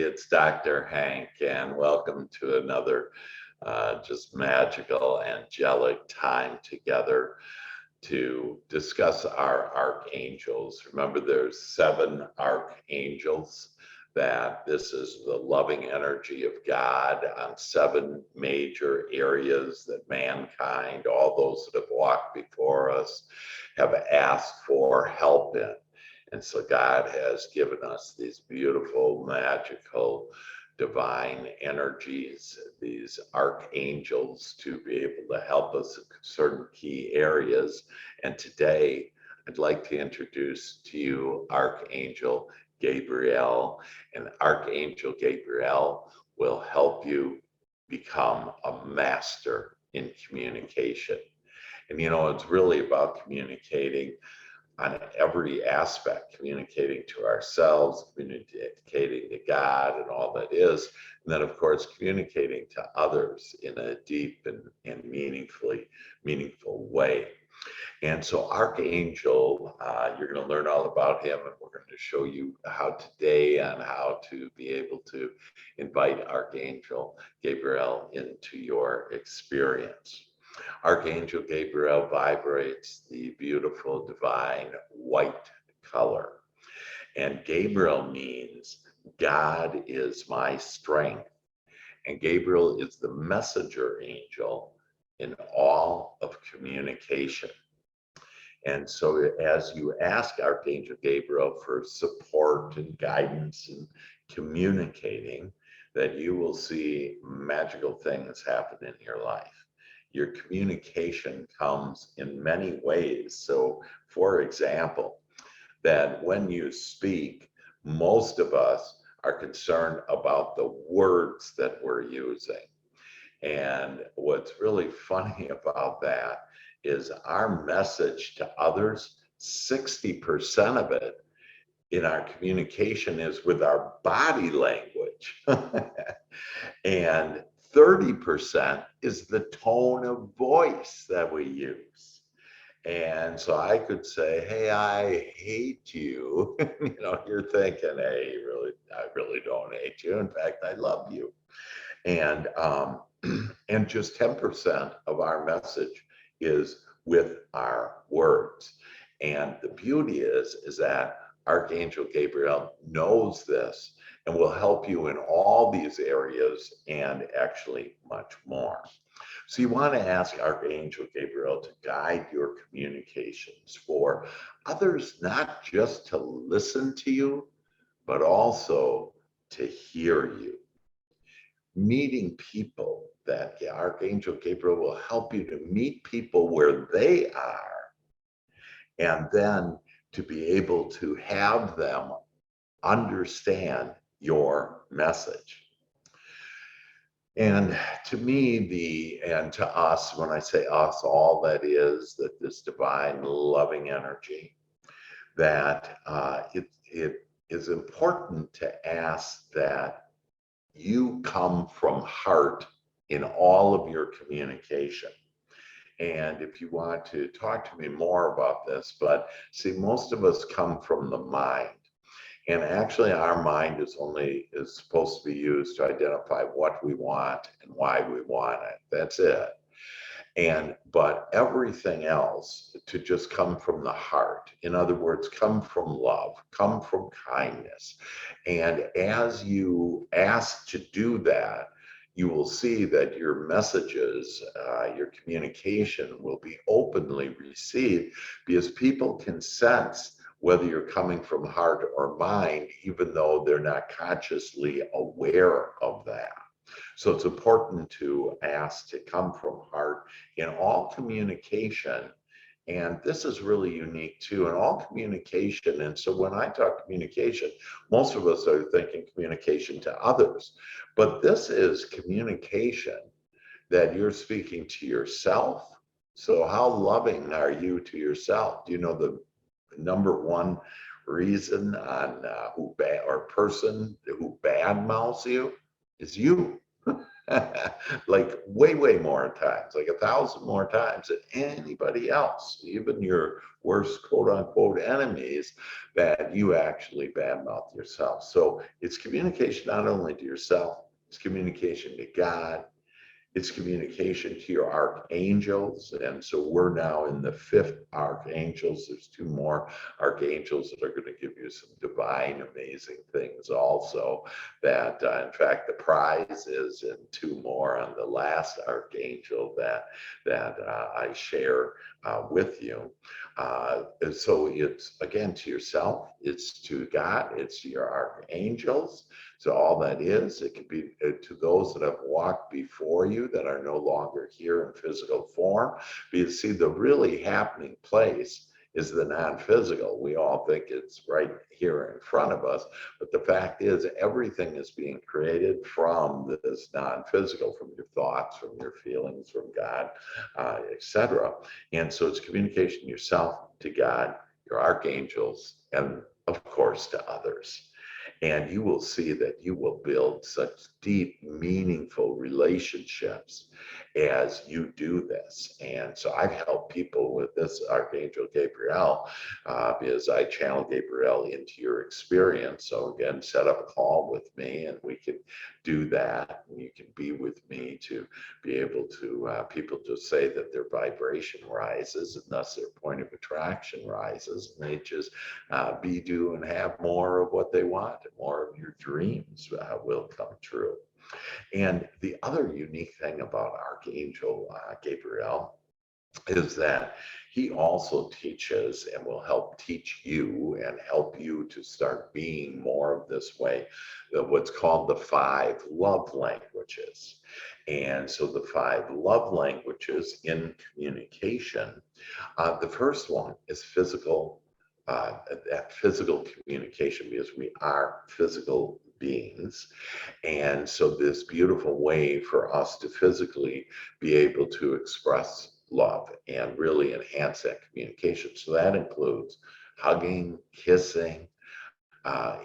it's Dr. Hank, and welcome to another just magical, angelic time together to discuss our archangels. Remember, there's 7 archangels, that this is the loving energy of God on 7 major areas that mankind, all those that have walked before us, have asked for help in. And so God has given us these beautiful, magical, divine energies, these archangels, to be able to help us in certain key areas. And today, I'd like to introduce to you Archangel Gabriel. And Archangel Gabriel will help you become a master in communication. And it's really about communicating on every aspect, communicating to ourselves, communicating to God and all that is, and then of course communicating to others in a deep and meaningful way. And so Archangel, you're going to learn all about him, and we're going to show you how today on how to be able to invite Archangel Gabriel into your experience. Archangel Gabriel vibrates the beautiful, divine white color. And Gabriel means God is my strength. And Gabriel is the messenger angel in all of communication. And so as you ask Archangel Gabriel for support and guidance in communicating, that you will see magical things happen in your life. Your communication comes in many ways. So, for example, that when you speak, most of us are concerned about the words that we're using. And what's really funny about that is our message to others, 60% of it in our communication is with our body language. And 30% is the tone of voice that we use. And so I could say, hey, I hate you. You're thinking, hey, I really don't hate you. In fact, I love you. And and just 10% of our message is with our words. And the beauty is that Archangel Gabriel knows this and will help you in all these areas and actually much more. So you want to ask Archangel Gabriel to guide your communications for others, not just to listen to you, but also to hear you. Meeting people, that Archangel Gabriel will help you to meet people where they are, and then to be able to have them understand your message. And to me, and to us, when I say us, all that is that this divine loving energy, that it is important to ask that you come from heart in all of your communication. And if you want to talk to me more about this, but see, most of us come from the mind. And actually our mind is supposed to be used to identify what we want and why we want it. That's it. But everything else to just come from the heart. In other words, come from love, come from kindness. And as you ask to do that, you will see that your messages, your communication will be openly received, because people can sense whether you're coming from heart or mind, even though they're not consciously aware of that. So it's important to ask to come from heart in all communication. And this is really unique too, in all communication. And so when I talk communication, most of us are thinking communication to others, but this is communication that you're speaking to yourself. So how loving are you to yourself? Do you know the number one reason on person who badmouths you is you. like way more times, like 1,000 more times than anybody else, even your worst quote unquote enemies, that you actually badmouth yourself. So it's communication not only to yourself, it's communication to God, it's communication to your archangels. And so we're now in the fifth archangels. There's two more archangels that are going to give you some divine, amazing things also. That, in fact, the prize is in two more on the last archangel that I share with you. So it's again to yourself, it's to God, it's to your archangels. So all that is, it could be to those that have walked before you that are no longer here in physical form. Because see, the really happening place is the non-physical. We all think it's right here in front of us, but the fact is everything is being created from this non-physical, from your thoughts, from your feelings, from God, etc. And so it's communication yourself to God, your archangels, and of course to others. And you will see that you will build such deep, meaningful relationships as you do this. And so I've helped people with this Archangel Gabriel because I channel Gabriel into your experience. So again, set up a call with me and we can do that. And you can be with me to be able to, people just say that their vibration rises and thus their point of attraction rises. And they just be, do, and have more of what they want. More of your dreams will come true. And the other unique thing about Archangel Gabriel is that he also teaches and will help teach you and help you to start being more of this way, what's called the 5 love languages. And so the 5 love languages in communication, the first one is physical, that physical communication, because we are physical beings. And so this beautiful way for us to physically be able to express love and really enhance that communication. So that includes hugging, kissing,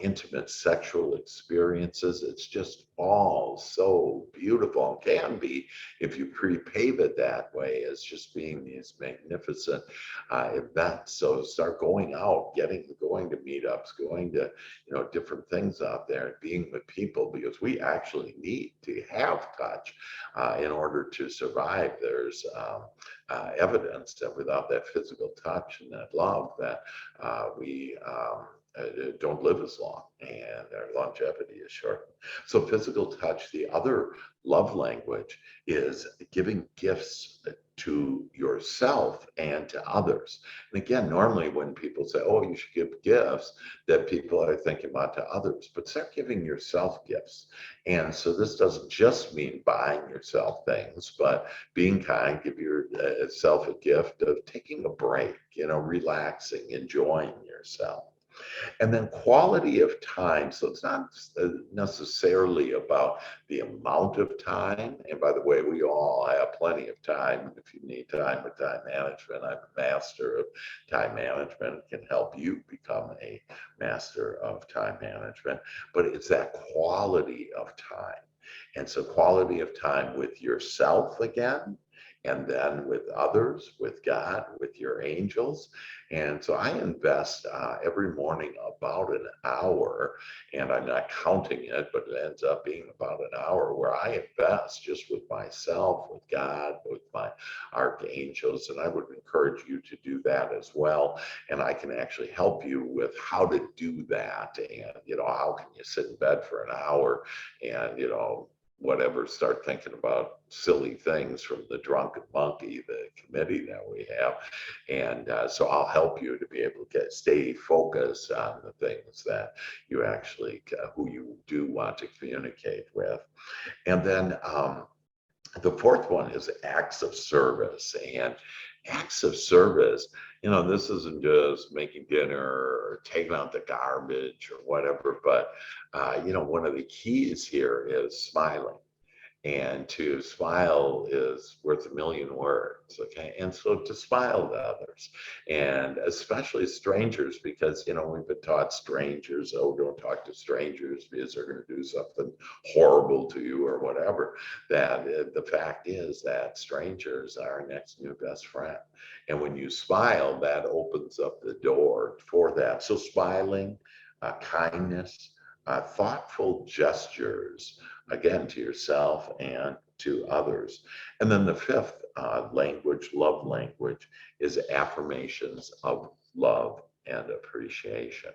intimate sexual experiences. It's just all so beautiful and can be, if you pre-pave it that way, as just being these magnificent events. So start going out, going to meetups, going to different things out there, and being with people, because we actually need to have touch in order to survive. There's evidence that without that physical touch and that love, that we don't live as long and our longevity is shortened. So physical touch. The other love language is giving gifts to yourself and to others. And again, normally when people say, oh, you should give gifts, that people are thinking about to others, but start giving yourself gifts. And so this doesn't just mean buying yourself things, but being kind, give yourself a gift of taking a break, relaxing, enjoying yourself. And then quality of time. So it's not necessarily about the amount of time. And by the way, we all have plenty of time. If you need time with time management, I'm a master of time management, can help you become a master of time management. But it's that quality of time. And so quality of time with yourself again, and then with others, with God, with your angels. And so I invest every morning about an hour, and I'm not counting it, but it ends up being about an hour where I invest just with myself, with God, with my archangels. And I would encourage you to do that as well. And I can actually help you with how to do that. And, how can you sit in bed for an hour and, whatever, start thinking about silly things from the Drunken Monkey, the committee that we have. And so I'll help you to be able to stay focused on the things that you actually, who you do want to communicate with. And then the fourth one is acts of service. And acts of service, this isn't just making dinner or taking out the garbage or whatever, but, one of the keys here is smiling. And to smile is worth a million words, okay? And so to smile to others, and especially strangers, because, we've been taught strangers, oh, don't talk to strangers because they're going to do something horrible to you or whatever. That the fact is that strangers are our next new best friend. And when you smile, that opens up the door for that. So smiling, kindness, thoughtful gestures, again, to yourself and to others. And then the fifth language, love language, is affirmations of love and appreciation.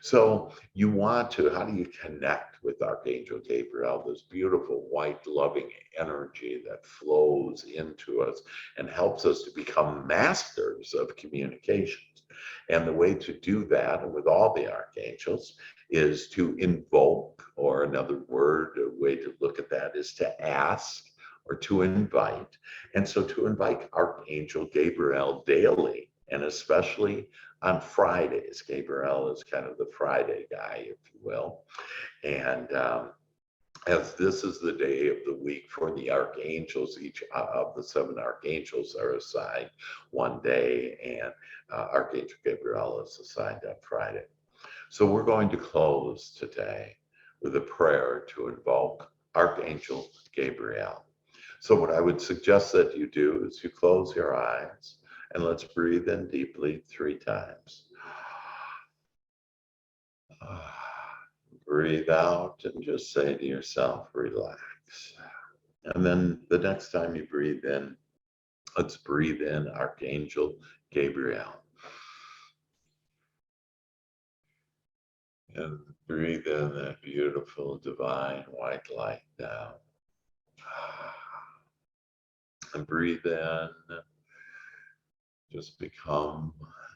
So you want to, how do you connect with Archangel Gabriel, this beautiful white loving energy that flows into us and helps us to become masters of communications? And the way to do that, and with all the archangels, is to invoke, or another word, a way to look at that is to ask or to invite. And so to invite Archangel Gabriel daily, and especially on Fridays. Gabriel is kind of the Friday guy, if you will. And as this is the day of the week for the archangels, each of the seven archangels are assigned one day, and Archangel Gabriel is assigned on Friday. So we're going to close today with a prayer to invoke Archangel Gabriel. So what I would suggest that you do is you close your eyes, and let's breathe in deeply 3 times. Breathe out and just say to yourself, relax. And then the next time you breathe in, let's breathe in Archangel Gabriel. And breathe in that beautiful divine white light down. And breathe in. Just become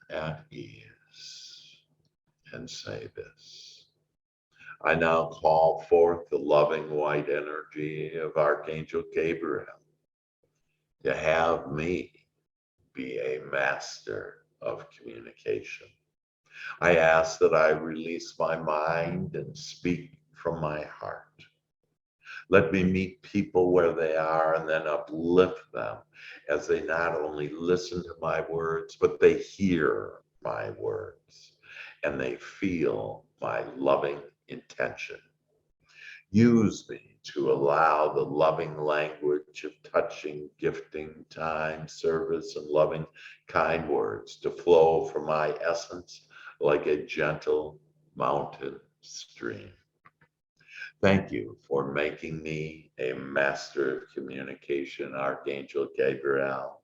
at ease and say this. I now call forth the loving white energy of Archangel Gabriel to have me be a master of communication. I ask that I release my mind and speak from my heart. Let me meet people where they are and then uplift them as they not only listen to my words, but they hear my words and they feel my loving intention. Use me to allow the loving language of touching, gifting, time, service, and loving kind words to flow from my essence like a gentle mountain stream. Thank you for making me a master of communication, Archangel Gabriel,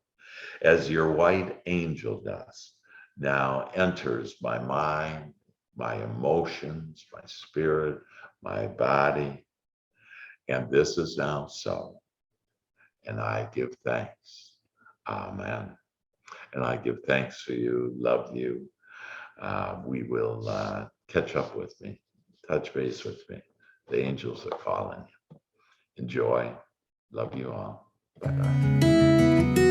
as your white angel dust now enters my mind, my emotions, my spirit, my body. And this is now so. And I give thanks. Amen. And I give thanks for you, love you. We will catch up with me, touch base with me. The angels are calling you. Enjoy. Love you all. Bye-bye.